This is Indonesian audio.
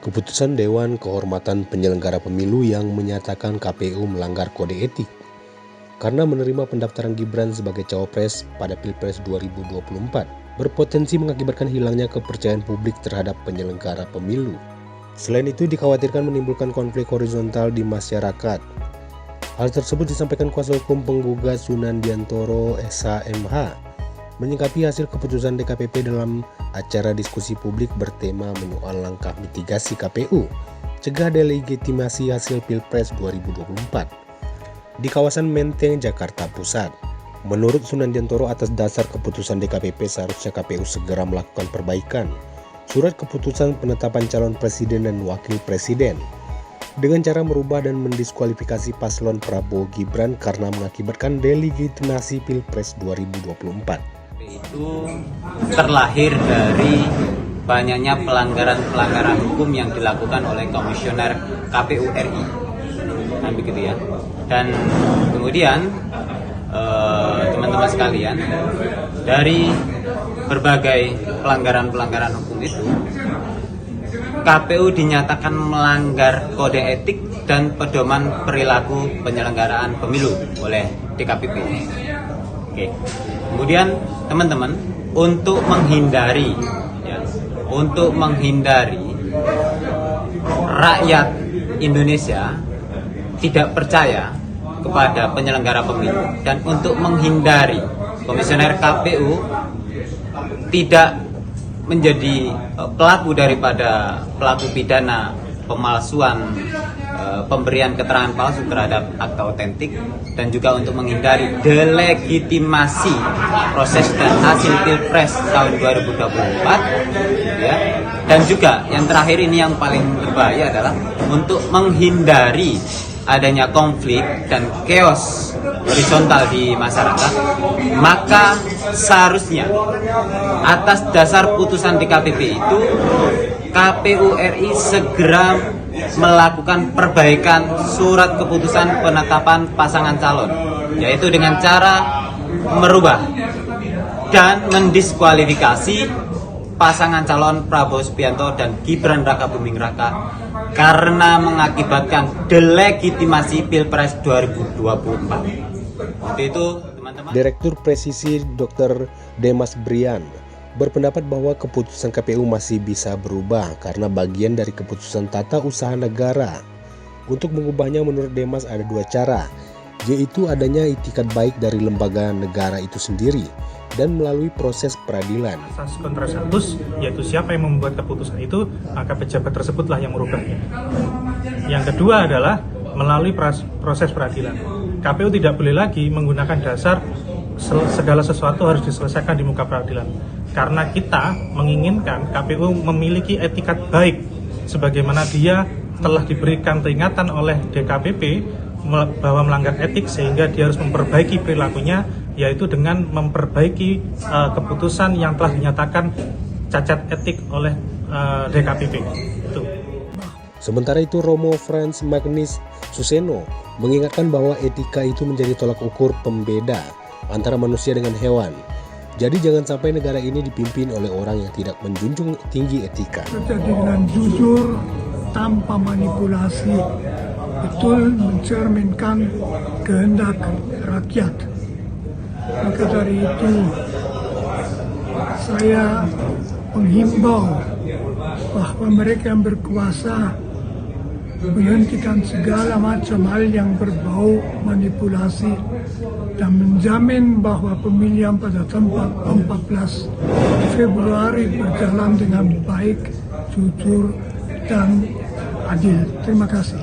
Keputusan Dewan Kehormatan Penyelenggara Pemilu yang menyatakan KPU melanggar kode etik karena menerima pendaftaran Gibran sebagai cawapres pada Pilpres 2024 berpotensi mengakibatkan hilangnya kepercayaan publik terhadap penyelenggara pemilu. Selain itu dikhawatirkan menimbulkan konflik horizontal di masyarakat. Hal tersebut disampaikan kuasa hukum penggugat Sunandiantoro SH.MH menyikapi hasil keputusan DKPP dalam acara diskusi publik bertema menyoal langkah mitigasi KPU cegah delegitimasi hasil Pilpres 2024 di kawasan Menteng, Jakarta Pusat. Menurut Sunandiantoro, atas dasar keputusan DKPP seharusnya KPU segera melakukan perbaikan surat keputusan penetapan calon presiden dan wakil presiden dengan cara merubah dan mendiskualifikasi paslon Prabowo Gibran karena mengakibatkan delegitimasi Pilpres 2024. Itu terlahir dari banyaknya pelanggaran hukum yang dilakukan oleh komisioner KPU RI, nah begitu ya. Dan kemudian teman-teman sekalian, dari berbagai pelanggaran hukum itu, KPU dinyatakan melanggar kode etik dan pedoman perilaku penyelenggaraan pemilu oleh DKPP. Oke. Kemudian teman-teman, untuk menghindari rakyat Indonesia tidak percaya kepada penyelenggara pemilu dan untuk menghindari komisioner KPU tidak menjadi pelaku daripada pelaku pidana pemalsuan pemberian keterangan palsu terhadap akta otentik, dan juga untuk menghindari delegitimasi proses dan hasil Pilpres tahun 2024 ya. Dan juga yang terakhir ini yang paling berbahaya adalah untuk menghindari adanya konflik dan chaos horizontal di masyarakat, maka seharusnya atas dasar putusan DKPP itu KPU RI segera melakukan perbaikan surat keputusan penetapan pasangan calon, yaitu dengan cara merubah dan mendiskualifikasi pasangan calon Prabowo Subianto dan Gibran Rakabuming Raka karena mengakibatkan delegitimasi Pilpres 2024. Untuk itu, teman-teman. Direktur Presisi Dr. Demas Brian berpendapat bahwa keputusan KPU masih bisa berubah karena bagian dari keputusan tata usaha negara. Untuk mengubahnya menurut Demas ada dua cara, yaitu adanya itikat baik dari lembaga negara itu sendiri dan melalui proses peradilan. Asas kontrasensus, yaitu siapa yang membuat keputusan itu, maka pejabat tersebutlah yang merubahnya. Yang kedua adalah melalui proses peradilan. KPU tidak boleh lagi menggunakan dasar segala sesuatu harus diselesaikan di muka peradilan. Karena kita menginginkan KPU memiliki etikat baik, sebagaimana dia telah diberikan peringatan oleh DKPP bahwa melanggar etik, sehingga dia harus memperbaiki perilakunya, yaitu dengan memperbaiki keputusan yang telah dinyatakan cacat etik oleh DKPP. Itu. Sementara itu, Romo Frans Magnus Suseno mengingatkan bahwa etika itu menjadi tolak ukur pembeda antara manusia dengan hewan. Jadi jangan sampai negara ini dipimpin oleh orang yang tidak menjunjung tinggi etika. Terjadi dengan jujur, tanpa manipulasi, betul mencerminkan kehendak rakyat. Maka dari itu, saya menghimbau bahwa mereka yang berkuasa menghentikan segala macam hal yang berbau manipulasi dan menjamin bahwa pemilihan pada tempat 14 Februari berjalan dengan baik, jujur, dan adil. Terima kasih.